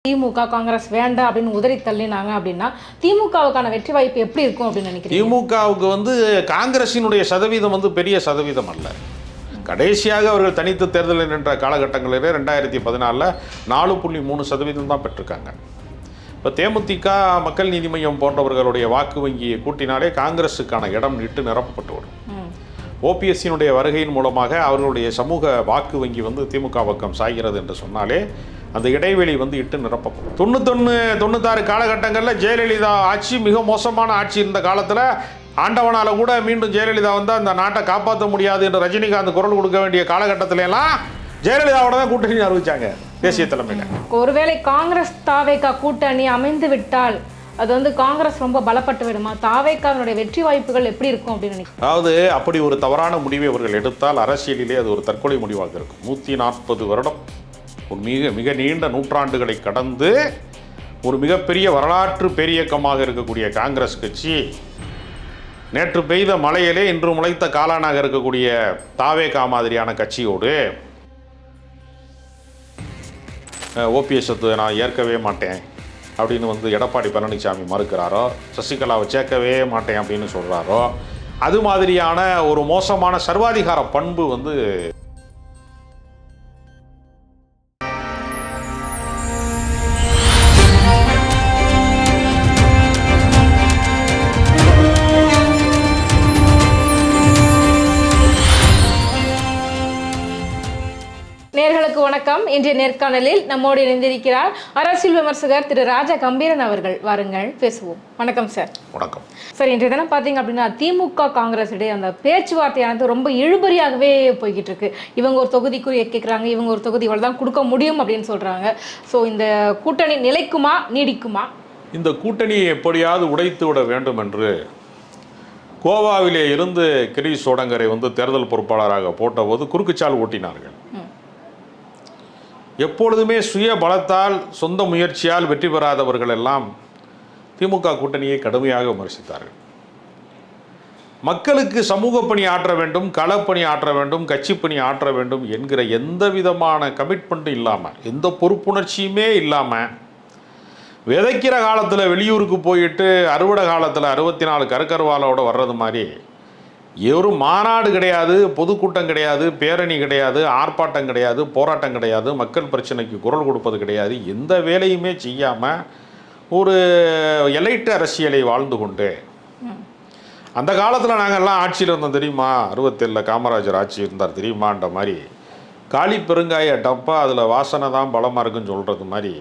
திமுக காங்கிரஸ் வேண்டாம் அப்படின்னு உதறி தள்ளினாங்க அப்படின்னா திமுகவுக்கான வெற்றி வாய்ப்பு எப்படி இருக்கும் அப்படின்னு நினைக்கிறீங்க? திமுகவுக்கு காங்கிரசினுடைய சதவீதம் பெரிய சதவீதம் அல்ல. கடைசியாக அவர்கள் தனித்து தேர்தலில் நின்ற காலகட்டங்களிலே 2014 4.3% தான் பெற்றிருக்காங்க. இப்போ தேமுதிக, மக்கள் நீதி மையம் போன்றவர்களுடைய வாக்கு வங்கியை கூட்டினாலே காங்கிரஸுக்கான இடம் இட்டு நிரப்பப்பட்டு வரும். ஓபிஎஸ்சியினுடைய வருகையின் மூலமாக அவர்களுடைய சமூக வாக்கு வங்கி திமுக பக்கம் சாய்கிறது என்று சொன்னாலே அந்த இடைவெளி இட்டு நிரப்பப்படும். 96 காலகட்டங்களில் ஜெயலலிதா ஆட்சி மிக மோசமான ஆட்சி இருந்த காலத்தில் ஆண்டவனால் கூட மீண்டும் ஜெயலலிதா வந்தால் அந்த நாட்டை காப்பாற்ற முடியாது என்று ரஜினிகாந்த் குரல் கொடுக்க வேண்டிய காலகட்டத்தில எல்லாம் ஜெயலலிதாவோட தான் கூட்டணி அறிவிச்சாங்க தேசிய தலைமையில். ஒருவேளை காங்கிரஸ் தாவேகா கூட்டணி அமைந்து விட்டால் அது காங்கிரஸ் ரொம்ப பலப்பட்டு விடுமா? தாவேகாவினுடைய வெற்றி வாய்ப்புகள் எப்படி இருக்கும் அப்படின்னு நினைக்கிறேன். அதாவது அப்படி ஒரு தவறான முடிவை அவர்கள் எடுத்தால் அரசியலிலே அது ஒரு தற்கொலை முடிவாக இருக்கும். 140 வருடம் ஒரு மிக நீண்ட நூற்றாண்டுகளை கடந்து ஒரு மிகப்பெரிய வரலாற்று பேரியக்கமாக இருக்கக்கூடிய காங்கிரஸ் கட்சி நேற்று பெய்த மழையிலே இன்று முளைத்த காளானாக இருக்கக்கூடிய தாவேகா மாதிரியான கட்சியோடு ஓபிஎஸ் நான் ஏற்கவே மாட்டேன் அப்படின்னு எடப்பாடி பழனிசாமி மறுக்கிறாரோ, சசிகலாவை சேர்க்கவே மாட்டேன் அப்படின்னு சொல்கிறாரோ, அது மாதிரியான ஒரு மோசமான சர்வாதிகார பண்பு நேயர்களுக்கு வணக்கம். இன்றைய நேர்காணலில் நம்மோடு இணைந்திருக்கிறார் அரசியல் விமர்சகர் திரு ராஜா கம்பீரன் அவர்கள். வாருங்கள் பேசுவோம். வணக்கம் சார். வணக்கம் சார். இன்றைய தினம் பார்த்தீங்க அப்படின்னா திமுக காங்கிரஸ் இடையே அந்த பேச்சுவார்த்தையானது ரொம்ப இழுபறியாகவே போய்கிட்டு இருக்கு. இவங்க ஒரு தொகுதிக்குரிய கேட்குறாங்க, இவங்க ஒரு தொகுதி இவ்வளோ தான் கொடுக்க முடியும் அப்படின்னு சொல்கிறாங்க. ஸோ இந்த கூட்டணி நிலைக்குமா, நீடிக்குமா? இந்த கூட்டணியை எப்படியாவது உடைத்து விட வேண்டும் என்று கோவாவிலே இருந்து கிரீஷ் சோடங்கரை தேர்தல் பொறுப்பாளராக போட்டபோது குறுக்குச்சால் ஓட்டினார்கள். எப்பொழுதுமே சுய பலத்தால் சொந்த முயற்சியால் வெற்றி பெறாதவர்கள் எல்லாம் திமுக கூட்டணியை கடுமையாக விமர்சித்தார்கள். மக்களுக்கு சமூக பணி ஆற்ற வேண்டும், களப்பணி ஆற்ற வேண்டும், கட்சி பணி ஆற்ற வேண்டும் என்கிற எந்த விதமான கமிட்மெண்ட்டும் இல்லாமல், எந்த பொறுப்புணர்ச்சியுமே இல்லாமல், விதைக்கிற காலத்தில் வெளியூருக்கு போயிட்டு அறுவடை காலத்தில் 64 கருக்கருவாலோட வர்றது மாதிரி ஒரு மாநாடு கிடையாது, பொதுக்கூட்டம் கிடையாது, பேரணி கிடையாது, ஆர்ப்பாட்டம் கிடையாது, போராட்டம் கிடையாது, மக்கள் பிரச்சனைக்கு குரல் கொடுப்பது கிடையாது, எந்த வேலையுமே செய்யாமல் ஒரு எலைட்டு அரசியலை வாழ்ந்து கொண்டு, அந்த காலத்தில் நாங்கள்லாம் ஆட்சியில் இருந்தோம் தெரியுமா, 67 காமராஜர் ஆட்சி இருந்தார் தெரியுமான்ற மாதிரி காளி பெருங்காய டப்பா அதில் வாசனை தான் பலமாக இருக்குன்னு சொல்கிறது மாதிரி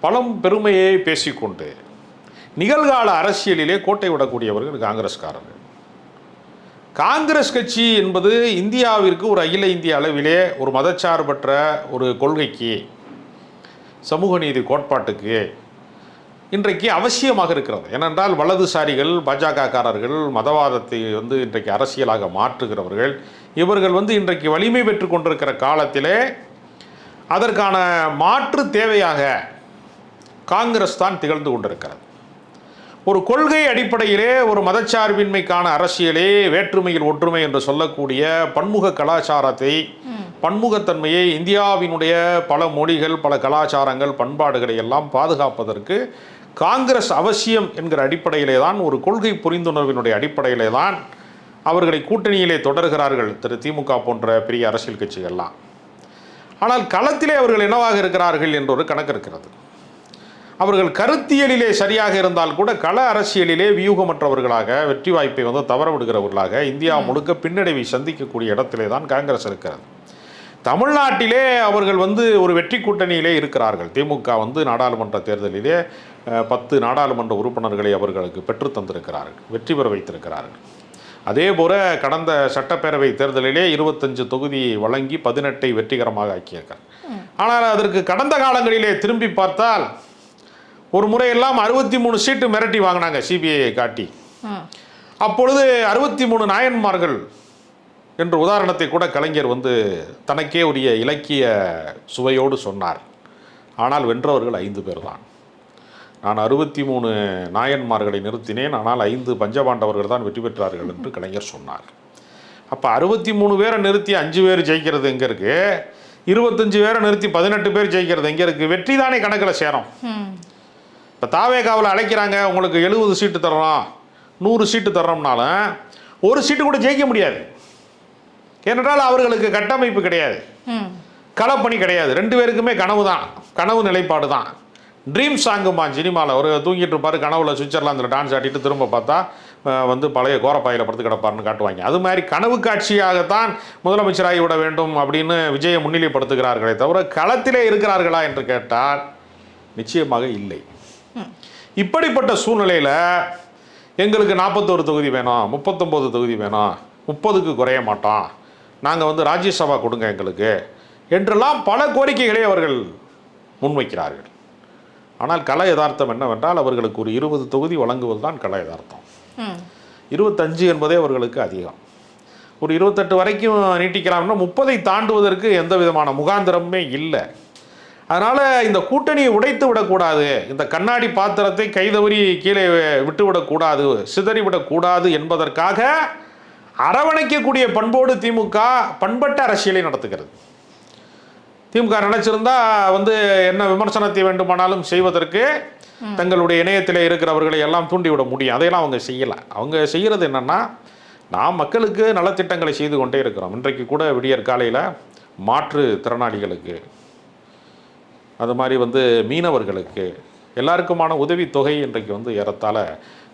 பலம் பெருமையை பேசிக்கொண்டு நிகழ்கால அரசியலிலே கோட்டை விடக்கூடியவர்கள் காங்கிரஸ்காரர்கள். காங்கிரஸ் கட்சி என்பது இந்தியாவிற்கு ஒரு அகில இந்திய அளவிலே ஒரு மதச்சார்பற்ற ஒரு கொள்கைக்கு, சமூக நீதி கோட்பாட்டுக்கு இன்றைக்கு அவசியமாக இருக்கிறது. ஏனென்றால் வலதுசாரிகள், பாஜகக்காரர்கள் மதவாதத்தை இன்றைக்கு அரசியலாக மாற்றுகிறவர்கள், இவர்கள் இன்றைக்கு வலிமை பெற்று கொண்டிருக்கிற காலத்திலே அதற்கான மாற்று தேவையாக காங்கிரஸ் தான் திகழ்ந்து கொண்டிருக்கிறது. ஒரு கொள்கை அடிப்படையிலே ஒரு மதச்சார்பின்மைக்கான அரசியலே வேற்றுமையில் ஒற்றுமை என்று சொல்லக்கூடிய பன்முக கலாச்சாரத்தை, பன்முகத்தன்மையை, இந்தியாவினுடைய பல மொழிகள், பல கலாச்சாரங்கள், பண்பாடுகளை எல்லாம் பாதுகாப்பதற்கு காங்கிரஸ் அவசியம் என்கிற அடிப்படையிலே தான், ஒரு கொள்கை புரிந்துணர்வினுடைய அடிப்படையிலே தான் அவர்களை கூட்டணியிலே தொடர்கிறார்கள் திமுக போன்ற பெரிய அரசியல் கட்சிகள்லாம். ஆனால் களத்திலே அவர்கள் என்னவாக இருக்கிறார்கள் என்ற ஒரு கணக்கு இருக்கிறது. அவர்கள் கருத்தியலிலே சரியாக இருந்தால் கூட கள அரசியலிலே வியூகமற்றவர்களாக, வெற்றி வாய்ப்பை தவற விடுகிறவர்களாக, இந்தியா முழுக்க பின்னடைவை சந்திக்கக்கூடிய இடத்திலே தான் காங்கிரஸ் இருக்கிறது. தமிழ்நாட்டிலே அவர்கள் ஒரு வெற்றி கூட்டணியிலே இருக்கிறார்கள். திமுக நாடாளுமன்ற தேர்தலிலே 10 நாடாளுமன்ற உறுப்பினர்களை அவர்களுக்கு பெற்று தந்திருக்கிறார்கள், வெற்றி பெற வைத்திருக்கிறார்கள். அதே போல கடந்த சட்டப்பேரவை தேர்தலிலே 25 தொகுதி வழங்கி 18 வெற்றிகரமாக ஆக்கியிருக்கார். ஆனால் அதற்கு கடந்த காலங்களிலே திரும்பி பார்த்தால் ஒரு முறையெல்லாம் 63 சீட்டு மிரட்டி வாங்கினாங்க சிபிஐயை காட்டி. அப்பொழுது 63 நாயன்மார்கள் என்ற உதாரணத்தை கூட கலைஞர் தனக்கே உரிய இலக்கிய சுவையோடு சொன்னார். ஆனால் வென்றவர்கள் 5 பேர் தான். நான் 63 நாயன்மார்களை நிறுத்தினேன், ஆனால் 5 பஞ்சபாண்டவர்கள் தான் வெற்றி பெற்றார்கள் என்று கலைஞர் சொன்னார். அப்போ 63 பேரை நிறுத்தி 5 பேர் ஜெயிக்கிறது எங்கே இருக்குது? 25 பேரை நிறுத்தி 18 பேர் ஜெயிக்கிறது எங்கே இருக்குது? வெற்றி தானே கணக்கில் சேரும். இப்போ தாவேகாவில் அழைக்கிறாங்க, உங்களுக்கு 70 சீட்டு தர்றோம், 100 சீட்டு தர்றோம்னாலும் ஒரு சீட்டு கூட ஜெயிக்க முடியாது. ஏனென்றால் அவர்களுக்கு கட்டமைப்பு கிடையாது, களப்பணி கிடையாது. 2 பேருக்குமே கனவு தான், கனவு நிலைப்பாடு தான். ட்ரீம் சாங்குமா சினிமாவில் ஒரு தூங்கிட்டு இருப்பார், கனவுல சுவிட்சர்லாந்தில் டான்ஸ் ஆடிட்டு திரும்ப பார்த்தா வந்து பழைய கோரப்பாயில் படுத்து கிடப்பாருன்னு காட்டுவாங்க. அது மாதிரி கனவு காட்சியாகத்தான் முதலமைச்சராகி விட வேண்டும் அப்படின்னு விஜயை முன்னிலைப்படுத்துகிறார்களே தவிர களத்திலே இருக்கிறார்களா என்று கேட்டால் நிச்சயமாக இல்லை. இப்படிப்பட்ட சூழ்நிலையில் எங்களுக்கு 41 தொகுதி வேணும், 39 தொகுதி வேணும், 30க்கு குறைய மாட்டோம், நாங்கள் வந்து ராஜ்யசபா கொடுங்க எங்களுக்கு என்றெல்லாம் பல கோரிக்கைகளை அவர்கள் முன்வைக்கிறார்கள். ஆனால் கள யதார்த்தம் என்னவென்றால் அவர்களுக்கு ஒரு 20 தொகுதி வழங்குவது தான் கள யதார்த்தம். 25 என்பதே அவர்களுக்கு அதிகம். ஒரு 28 வரைக்கும் நீட்டிக்கலாம்னா 30ஐ தாண்டுவதற்கு எந்த விதமான முகாந்திரமுமே இல்லை. அதனால் இந்த கூட்டணியை உடைத்து விடக்கூடாது, இந்த கண்ணாடி பாத்திரத்தை கைதவறி கீழே விட்டுவிடக்கூடாது, சிதறிவிடக்கூடாது என்பதற்காக அரவணைக்கக்கூடிய பண்போடு திமுக பண்பட்ட அரசியலை நடத்துகிறது. திமுக நினைச்சிருந்தா வந்து என்ன விமர்சனத்தை வேண்டுமானாலும் செய்வதற்கு தங்களுடைய இணையத்தில் இருக்கிறவர்களை எல்லாம் தூண்டிவிட முடியும். அதையெல்லாம் அவங்க செய்யலை. அவங்க செய்கிறது என்னென்னா, நாம் மக்களுக்கு நலத்திட்டங்களை செய்து கொண்டே இருக்கிறோம். இன்றைக்கு கூட விடியற் காலையில் மாற்று திறனாளிகளுக்கு, அது மாதிரி வந்து மீனவர்களுக்கு எல்லாருக்குமான உதவித்தொகை இன்றைக்கு வந்து ஏறத்தாழ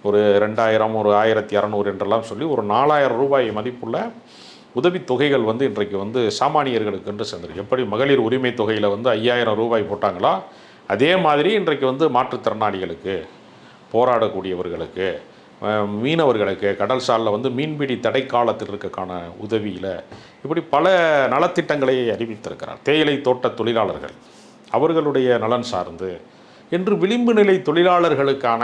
ஒரு 2000, ஒரு 1200 என்றெல்லாம் சொல்லி ஒரு 4000 ரூபாய் மதிப்புள்ள உதவித்தொகைகள் வந்து இன்றைக்கு வந்து சாமானியர்களுக்கு என்று சென்றிருக்கு. எப்படி மகளிர் உரிமை தொகையில் வந்து 5000 ரூபாய் போட்டாங்களோ அதே மாதிரி இன்றைக்கு வந்து மாற்றுத்திறனாளிகளுக்கு, போராடக்கூடியவர்களுக்கு, மீனவர்களுக்கு, கடல் சாலில் வந்து மீன்பிடி தடை காலத்தில் இருக்கக்கான உதவியில் இப்படி பல நலத்திட்டங்களை அறிவித்திருக்கிறார். தேயிலை தோட்ட தொழிலாளர்கள் அவர்களுடைய நலன் சார்ந்து என்று விளிம்பு நிலை தொழிலாளர்களுக்கான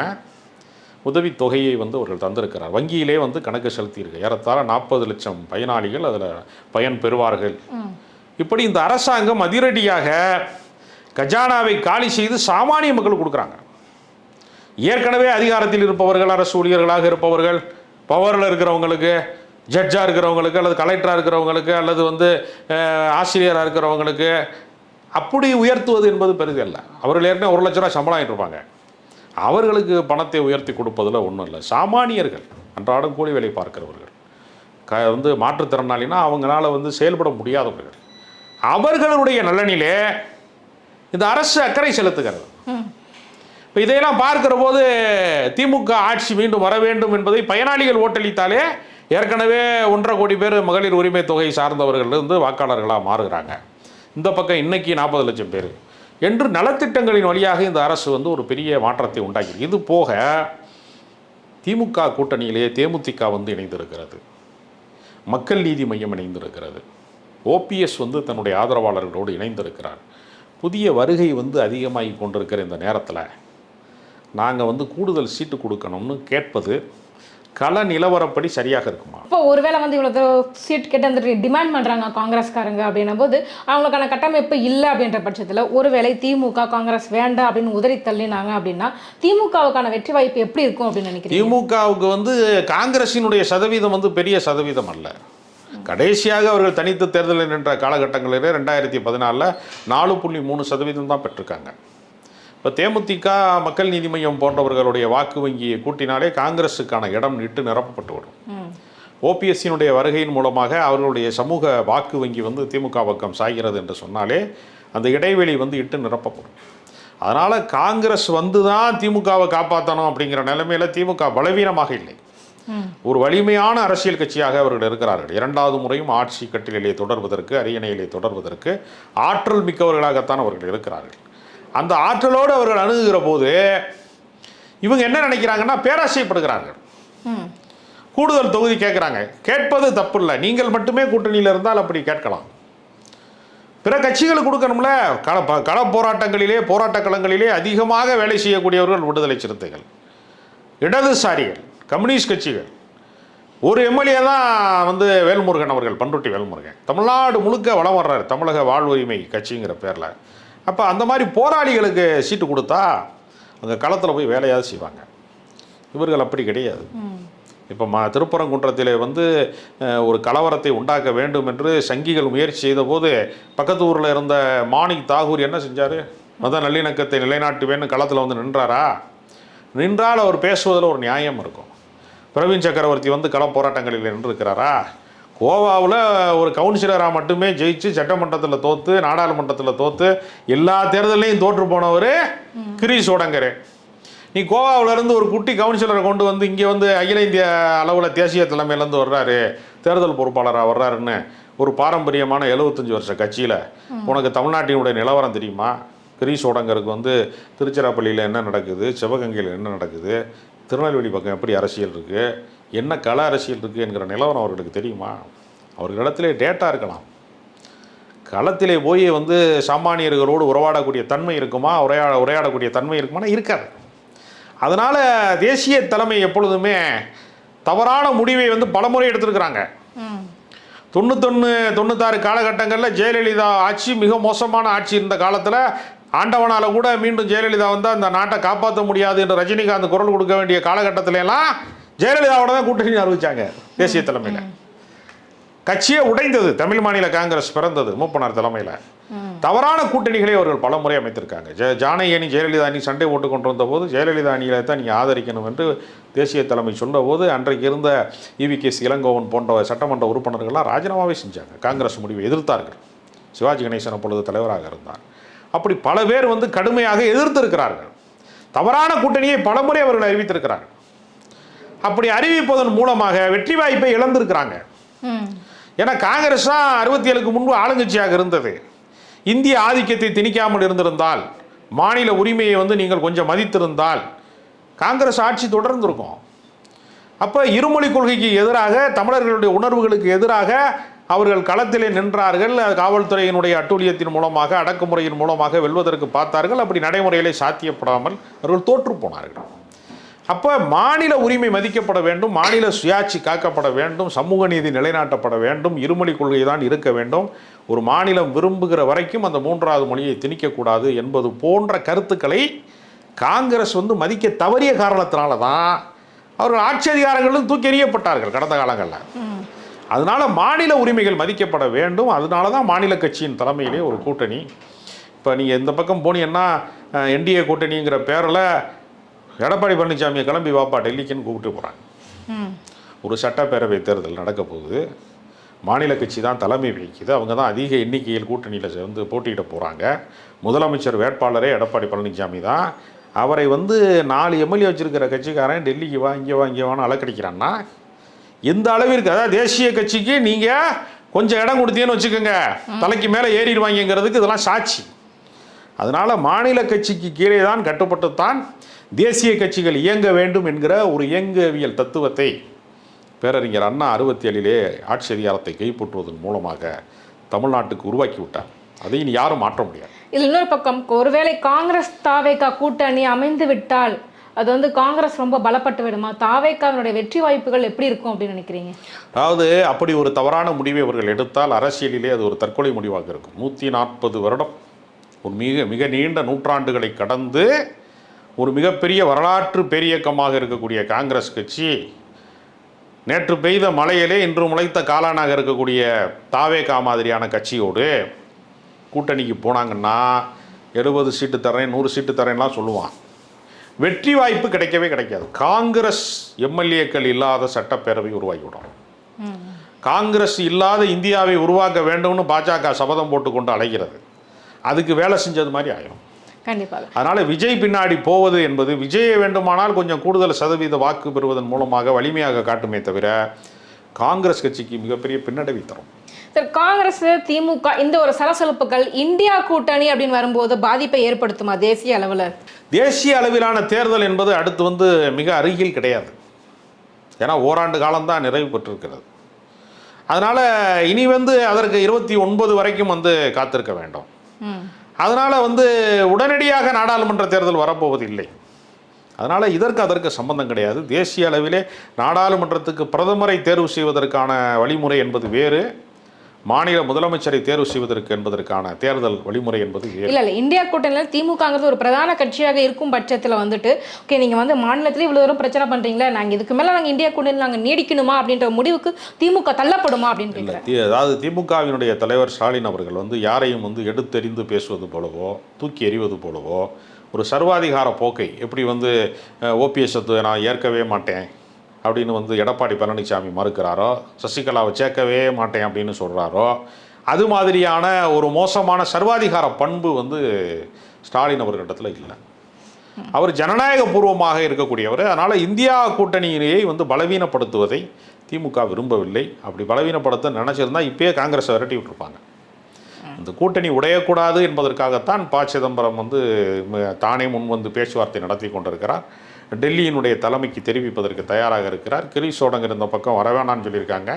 உதவித்தொகையை வந்து அவர்கள் தந்திருக்கிறார். வங்கியிலே வந்து கணக்கு செலுத்தியிருக்கு. ஏறத்தாழ 40 லட்சம் பயனாளிகள் அதில் பயன் பெறுவார்கள். இப்படி இந்த அரசாங்கம் அதிரடியாக கஜானாவை காலி செய்து சாமானிய மக்களுக்கு கொடுக்குறாங்க. ஏற்கனவே அதிகாரத்தில் இருப்பவர்கள், அரசு ஊழியர்களாக இருப்பவர்கள், பவரில் இருக்கிறவங்களுக்கு, ஜட்ஜாக இருக்கிறவங்களுக்கு, அல்லது கலெக்டராக இருக்கிறவங்களுக்கு, அல்லது வந்து ஆசிரியராக இருக்கிறவங்களுக்கு அப்படி உயர்த்துவது என்பது பெரிதல்ல. அவர்கள் ஏற்கனவே 1 லட்ச ரூபா சம்பளம் ஆகிட்டு இருப்பாங்க. அவர்களுக்கு பணத்தை உயர்த்தி கொடுப்பதில் ஒன்றும் இல்லை. சாமானியர்கள், அன்றாடம் கூலி வேலை பார்க்கிறவர்கள், வந்து மாற்றுத்திறனாளினா அவங்களால வந்து செயல்பட முடியாதவர்கள், அவர்களுடைய நலனிலே இந்த அரசு அக்கறை செலுத்துகிறது. இப்போ இதையெல்லாம் பார்க்கிற போது திமுக ஆட்சி மீண்டும் வர வேண்டும் என்பதை பயனாளிகள் ஓட்டளித்தாலே ஏற்கனவே 1.5 கோடி பேர் மகளிர் உரிமை தொகை சார்ந்தவர்கள் இருந்து வாக்காளர்களாக மாறுகிறாங்க. இந்த பக்கம் இன்னைக்கு 40 லட்சம் பேர் என்று நலத்திட்டங்களின் வழியாக இந்த அரசு வந்து ஒரு பெரிய மாற்றத்தை உண்டாக்கி. இது போக திமுக கூட்டணியிலே தேமுதிக வந்து இணைந்திருக்கிறது, மக்கள் நீதி மையம் இணைந்திருக்கிறது, ஓபிஎஸ் வந்து தன்னுடைய ஆதரவாளர்களோடு இணைந்திருக்கிறார். புதிய வருகை வந்து அதிகமாகி கொண்டிருக்கிற இந்த நேரத்தில் நாங்கள் வந்து கூடுதல் சீட்டு கொடுக்கணும்னு கேட்பது கள நிலவரப்படி சரியாக இருக்குமா? இப்போ ஒருவேளை வந்து இவ்வளோ சீட் கேட்டு வந்துட்டு டிமாண்ட் பண்ணுறாங்க காங்கிரஸ்காரங்க அப்படின்னும் போது அவங்களுக்கான கட்டமைப்பு இல்லை அப்படின்ற பட்சத்தில் ஒருவேளை திமுக காங்கிரஸ் வேண்டாம் அப்படின்னு உதறி தள்ளினாங்க அப்படின்னா திமுகவுக்கான வெற்றி வாய்ப்பு எப்படி இருக்கும் அப்படின்னு நினைக்கிறீங்க? திமுகவுக்கு வந்து காங்கிரஸினுடைய சதவீதம் வந்து பெரிய சதவீதம் அல்ல. கடைசியாக அவர்கள் தனித்து தேர்தலில் நின்ற காலகட்டங்களிலே 2014 4.3% தான் பெற்றிருக்காங்க. இப்போ தேமுதிக, மக்கள் நீதி மையம் போன்றவர்களுடைய வாக்கு வங்கியை கூட்டினாலே காங்கிரஸுக்கான இடம் இட்டு நிரப்பப்பட்டு விடும். ஓபிஎஸ்சினுடைய வருகையின் மூலமாக அவர்களுடைய சமூக வாக்கு வங்கி வந்து திமுக பக்கம் சாய்கிறது என்று சொன்னாலே அந்த இடைவெளி வந்து இட்டு நிரப்பப்படும். அதனால் காங்கிரஸ் வந்து தான் திமுகவை காப்பாற்றணும் அப்படிங்கிற நிலைமையில் திமுக பலவீனமாக இல்லை. ஒரு வலிமையான அரசியல் கட்சியாக அவர்கள் இருக்கிறார்கள். 2வது முறையும் ஆட்சி கட்டிலே தொடர்வதற்கு, அரியணையிலே தொடர்வதற்கு ஆற்றல் மிக்கவர்களாகத்தான் அவர்கள் இருக்கிறார்கள். அந்த ஆற்றலோடு அவர்கள் அணுகுகிற போது இவங்க என்ன நினைக்கிறாங்கன்னா பேராசைப்படுகிறார்கள். கூடுதல் தொகுதி கேட்குறாங்க. கேட்பது தப்பு இல்லை, நீங்கள் மட்டுமே கூட்டணியில் இருந்தால் அப்படி கேட்கலாம். பிற கட்சிகளுக்கு கொடுக்கணும்ல. கள போராட்டங்களிலே, போராட்ட களங்களிலே அதிகமாக வேலை செய்யக்கூடியவர்கள் விடுதலை சிறுத்தைகள், இடதுசாரிகள், கம்யூனிஸ்ட் கட்சிகள். ஒரு எம்எல்ஏ தான் வந்து வேல்முருகன் அவர்கள், பண்ருட்டி வேல்முருகன். தமிழ்நாடு முழுக்க வளம் வர்றார் தமிழக வாழ்வுரிமை கட்சிங்கிற பேரில். அப்போ அந்த மாதிரி போராளிகளுக்கு சீட்டு கொடுத்தா அங்கே களத்தில் போய் வேலையாவது செய்வாங்க. இவர்கள் அப்படி கிடையாது. இப்போ திருப்பரங்குன்றத்திலே வந்து ஒரு கலவரத்தை உண்டாக்க வேண்டும் என்று சங்கிகள் முயற்சி செய்தபோது பக்கத்து ஊரில் இருந்த மாணிக் தாகூர் என்ன செஞ்சார்? மத நல்லிணக்கத்தை நிலைநாட்டுவேன்னு களத்தில் வந்து நின்றாரா? நின்றால் அவர் பேசுவதில் ஒரு நியாயம் இருக்கும். பிரவீன் சக்கரவர்த்தி வந்து கள போராட்டங்களில் நின்றுருக்கிறாரா? கோவாவில் ஒரு கவுன்சிலராக மட்டுமே ஜெயிச்சு சட்டமன்றத்தில் தோற்று நாடாளுமன்றத்தில் தோற்று எல்லா தேர்தலையும் தோற்று போனவர் கிரீஷ் சோடங்கர். நீ கோவாவிலேருந்து ஒரு குட்டி கவுன்சிலரை கொண்டு வந்து இங்கே வந்து அகில இந்திய அளவில் தேசிய தலைமையிலேருந்து வர்றாரு, தேர்தல் பொறுப்பாளராக வர்றாருன்னு ஒரு பாரம்பரியமான 75 வருஷ கட்சியில் உனக்கு தமிழ்நாட்டினுடைய நிலவரம் தெரியுமா? கிரீஷ் சோடங்கருக்கு வந்து திருச்சிராப்பள்ளியில் என்ன நடக்குது, சிவகங்கையில் என்ன நடக்குது, திருநெல்வேலி பக்கம் எப்படி அரசியல் இருக்குது, என்ன கல அரசியல் இருக்குது என்கிற நிலவரம் அவர்களுக்கு தெரியுமா? அவர்களிடத்திலே டேட்டா இருக்கலாம். களத்திலே போய் வந்து சாமானியர்களோடு உறவாடக்கூடிய தன்மை இருக்குமா, உரையாடக்கூடிய தன்மை இருக்குமானா இருக்காது. அதனால் தேசிய தலைமை எப்பொழுதுமே தவறான முடிவை வந்து பலமுறை எடுத்திருக்கிறாங்க. 91-96 காலகட்டங்களில் ஜெயலலிதா ஆட்சி மிக மோசமான ஆட்சி இருந்த காலத்தில் ஆண்டவனால் கூட மீண்டும் ஜெயலலிதா வந்து அந்த நாட்டை காப்பாற்ற முடியாது என்று ரஜினிகாந்த் குரல் கொடுக்க வேண்டிய காலகட்டத்தில எல்லாம் ஜெயலலிதாவோட தான் கூட்டணி அறிவிச்சாங்க. தேசிய தலைமையில் கட்சியே உடைந்தது. தமிழ் மாநில காங்கிரஸ் பிறந்தது மூப்பனார் தலைமையில். தவறான கூட்டணிகளை அவர்கள் பல முறை அமைத்திருக்காங்க. ஜானகி அணி ஜெயலலிதா அணி சண்டை போட்டு கொண்டு வந்த போது ஜெயலலிதா அணியை தான் நீங்கள் ஆதரிக்கணும் என்று தேசிய தலைமை சொன்னபோது அன்றைக்கு இருந்த EVKS இளங்கோவன் போன்ற சட்டமன்ற உறுப்பினர்கள்லாம் ராஜினாமாவே செஞ்சாங்க. காங்கிரஸ் முடிவை எதிர்த்தார்கள். சிவாஜி கணேசன் அப்பொழுது தலைவராக இருந்தார். அப்படி பல பேர் வந்து கடுமையாக எதிர்த்திருக்கிறார்கள். தவறான கூட்டணியை பலமுறை அவர்கள் அறிவித்திருக்கிறார்கள். அப்படி அறிவிப்பதன் மூலமாக வெற்றி வாய்ப்பை இழந்திருக்கிறாங்க. ஏன்னா காங்கிரஸ் தான் 67க்கு முன்பு ஆளுங்கட்சியாக இருந்தது. இந்திய ஆதிக்கத்தை திணிக்காமல் இருந்திருந்தால், மாநில உரிமையை வந்து நீங்கள் கொஞ்சம் மதித்திருந்தால் காங்கிரஸ் ஆட்சி தொடர்ந்திருக்கும். அப்போ இருமொழி கொள்கைக்கு எதிராக, தமிழர்களுடைய உணர்வுகளுக்கு எதிராக அவர்கள் களத்திலே நின்றார்கள். காவல்துறையினுடைய அட்டூழியத்தின் மூலமாக, அடக்குமுறையின் மூலமாக வெல்வதற்கு பார்த்தார்கள். அப்படி நடைமுறையிலே சாத்தியப்படாமல் அவர்கள் தோற்று போனார்கள். அப்போ மாநில உரிமை மதிக்கப்பட வேண்டும், மாநில சுயாட்சி காக்கப்பட வேண்டும், சமூக நீதி நிலைநாட்டப்பட வேண்டும், இருமொழி கொள்கை தான் இருக்க வேண்டும், ஒரு மாநிலம் விரும்புகிற வரைக்கும் அந்த 3வது மொழியை திணிக்கக்கூடாது என்பது போன்ற கருத்துக்களை காங்கிரஸ் வந்து மதிக்க தவறிய காரணத்தினால தான் அவர்கள் ஆட்சி அதிகாரங்களும் தூக்கி எறியப்பட்டார்கள் கடந்த காலங்களில். அதனால் மாநில உரிமைகள் மதிக்கப்பட வேண்டும். அதனால தான் மாநில கட்சியின் தலைமையிலே ஒரு கூட்டணி. இப்போ நீங்கள் இந்த பக்கம் போனீங்கன்னா NDA கூட்டணிங்கிற பேரில் எடப்பாடி பழனிசாமியை கிளம்பி வாப்பா டெல்லிக்குன்னு கூப்பிட்டு போகிறாங்க. ஒரு சட்டப்பேரவை தேர்தல் நடக்க போகுது. மாநில கட்சி தான் தலைமை வகிக்குது. அவங்க தான் அதிக எண்ணிக்கையில் கூட்டணியில் வந்து போட்டியிட போகிறாங்க. முதலமைச்சர் வேட்பாளரே எடப்பாடி பழனிசாமி தான். அவரை வந்து 4 MLA வச்சுருக்கிற கட்சிக்காரன் டெல்லிக்கு வா, இங்கே வா, இங்கே வான்னு அலக்கடிக்கிறான்னா எந்த அளவிற்கு, அதாவது தேசிய கட்சிக்கு நீங்கள் கொஞ்சம் இடம் கொடுத்தீங்கன்னு வச்சுக்கோங்க, தலைக்கு மேலே ஏறிடுவாங்கிறதுக்கு இதெல்லாம் சாட்சி. அதனால் மாநில கட்சிக்கு கீழே தான் கட்டுப்பட்டுத்தான் தேசிய கட்சிகள் இயங்க வேண்டும் என்கிற ஒரு இயங்கவியல் தத்துவத்தை பேரறிஞர் அண்ணா 67லே ஆட்சி அதிகாரத்தை கைப்பற்றுவதன் மூலமாக தமிழ்நாட்டுக்கு உருவாக்கி விட்டார். அதை இனி யாரும் மாற்ற முடியாது. இதில் இன்னொரு பக்கம், ஒருவேளை காங்கிரஸ் தாவேகா கூட்டணி அமைந்து விட்டால் அது வந்து காங்கிரஸ் ரொம்ப பலப்பட்டு விடுமா? தாவேகாவினுடைய வெற்றி வாய்ப்புகள் எப்படி இருக்கும் அப்படின்னு நினைக்கிறீங்க? அதாவது அப்படி ஒரு தவறான முடிவை அவர்கள் எடுத்தால் அரசியலிலே அது ஒரு தற்கொலை முடிவாக இருக்கும். 140 வருடம், ஒரு மிக மிக நீண்ட நூற்றாண்டுகளை கடந்து ஒரு மிகப்பெரிய வரலாற்று பேரியக்கமாக இருக்கக்கூடிய காங்கிரஸ் கட்சி நேற்று பெய்த மழையிலே இன்று முளைத்த காளானாக இருக்கக்கூடிய தாவேகா மாதிரியான கட்சியோடு கூட்டணிக்கு போனாங்கன்னா 70 சீட்டு தரேன், 100 சீட்டு தரேன்லாம் சொல்லுவான். வெற்றி வாய்ப்பு கிடைக்கவே கிடைக்காது. காங்கிரஸ் MLAக்கள் இல்லாத சட்டப்பேரவை உருவாகிவிடும். காங்கிரஸ் இல்லாத இந்தியாவை உருவாக்க வேண்டும்னு பாஜக சபதம் போட்டுக்கொண்டு அலைகிறது. அதுக்கு வேலை செஞ்சது மாதிரி ஆயிடும். கண்டிப்பாக. அதனால் விஜய் பின்னாடி போவது என்பது விஜயை வேண்டுமானால் கொஞ்சம் கூடுதல் சதவீத வாக்கு பெறுவதன் மூலமாக வலிமையாக காட்டுமே தவிர காங்கிரஸ் கட்சிக்கு மிகப்பெரிய பின்னடைவை தரும். சார், காங்கிரஸ் திமுக இந்த ஒரு சலசலப்புகள் இந்தியா கூட்டணி அப்படின்னு வரும்போது பாதிப்பை ஏற்படுத்துமா தேசிய அளவில்? தேசிய அளவிலான தேர்தல் என்பது அடுத்து வந்து மிக அருகில் கிடையாது. ஏன்னா ஓராண்டு காலம்தான் நிறைவு பெற்றிருக்கிறது. அதனால் இனி வந்து அதற்கு 29 வரைக்கும் வந்து காத்திருக்க வேண்டும். அதனால் வந்து உடனடியாக நாடாளுமன்ற தேர்தல் வரப்போவதில்லை. அதனால் அதற்கு சம்பந்தம் கிடையாது. தேசிய அளவிலே நாடாளுமன்றத்துக்கு பிரதமரை தேர்வு செய்வதற்கான வழிமுறை என்பது வேறு, மாநில முதலமைச்சரை தேர்வு செய்வதற்கு என்பதற்கான தேர்தல் வழிமுறை என்பது வேறு. இல்ல இந்தியா கூட்டணியில் திமுகங்கிறது ஒரு பிரதான கட்சியாக இருக்கும் பட்சத்தில் வந்துட்டு ஓகே நீங்க வந்து மாநிலத்திலே இவ்வளவு தூரம் பிரச்சனை பண்றீங்களா, நாங்க இதுக்கு மேல நாங்க இந்தியா கூட்டணியில் நாங்க நீடிக்கணுமா அப்படின்ற முடிவுக்கு திமுக தள்ளப்படுமா அப்படின்னு கேட்கிறேன். அதாவது திமுகவினுடைய தலைவர் ஸ்டாலின் அவர்கள் வந்து யாரையும் வந்து எடுத்தெறிந்து பேசுவது போலவோ தூக்கி எறிவது போலவோ ஒரு சர்வாதிகார போக்கை எப்படி வந்து ஓபிஎஸ் நான் ஏற்கவே மாட்டேன் அப்படின்னு வந்து எடப்பாடி பழனிசாமி மறுக்கிறாரோ, சசிகலாவை சேர்க்கவே மாட்டேன் அப்படின்னு சொல்கிறாரோ, அது மாதிரியான ஒரு மோசமான சர்வாதிகார பண்பு வந்து ஸ்டாலின் அவர்களிடத்தில் இல்லை. அவர் ஜனநாயக பூர்வமாக இருக்கக்கூடியவர். அதனால் இந்தியா கூட்டணியிலேயே வந்து பலவீனப்படுத்துவதை திமுக விரும்பவில்லை. அப்படி பலவீனப்படுத்த நினச்சிருந்தால் இப்பயே காங்கிரஸை விரட்டி விட்டுருப்பாங்க. இந்த கூட்டணி உடையக்கூடாது என்பதற்காகத்தான் ப. சிதம்பரம் வந்து தானே முன் வந்து பேச்சுவார்த்தை நடத்தி கொண்டிருக்கிறார். டெல்லியினுடைய தலைமைக்கு தெரிவிப்பதற்கு தயாராக இருக்கிறார். கிரீஷ் சோடங்கர் இந்த பக்கம் வரவேணான்னு சொல்லியிருக்காங்க.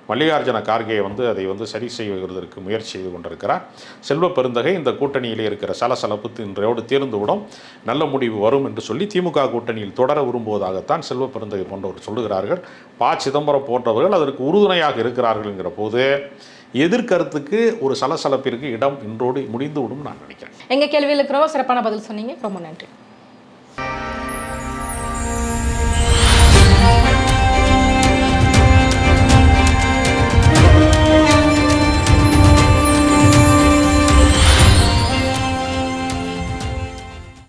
மல்லிகார்ஜுன கார்கே வந்து அதை வந்து சரி செய்வதற்கு முயற்சி செய்து கொண்டிருக்கிறார். செல்வ பெருந்தகை இந்த கூட்டணியிலே இருக்கிற சலசலப்பு இன்றையோடு தீர்ந்துவிடும், நல்ல முடிவு வரும் என்று சொல்லி திமுக கூட்டணியில் தொடர விரும்புவதாகத்தான் செல்வ பெருந்தகை போன்றவர் சொல்லுகிறார்கள். ப. சிதம்பரம் போன்றவர்கள் அதற்கு உறுதுணையாக இருக்கிறார்கள் என்கிற போது எதிர்கருத்துக்கு ஒரு சலசலப்பிற்கு இடம் இன்றோடு முடிந்துவிடும் நான் நினைக்கிறேன். எங்க கேள்வியில் இருக்கிறவோ சிறப்பான பதில் சொன்னீங்க, ரொம்ப நன்றி.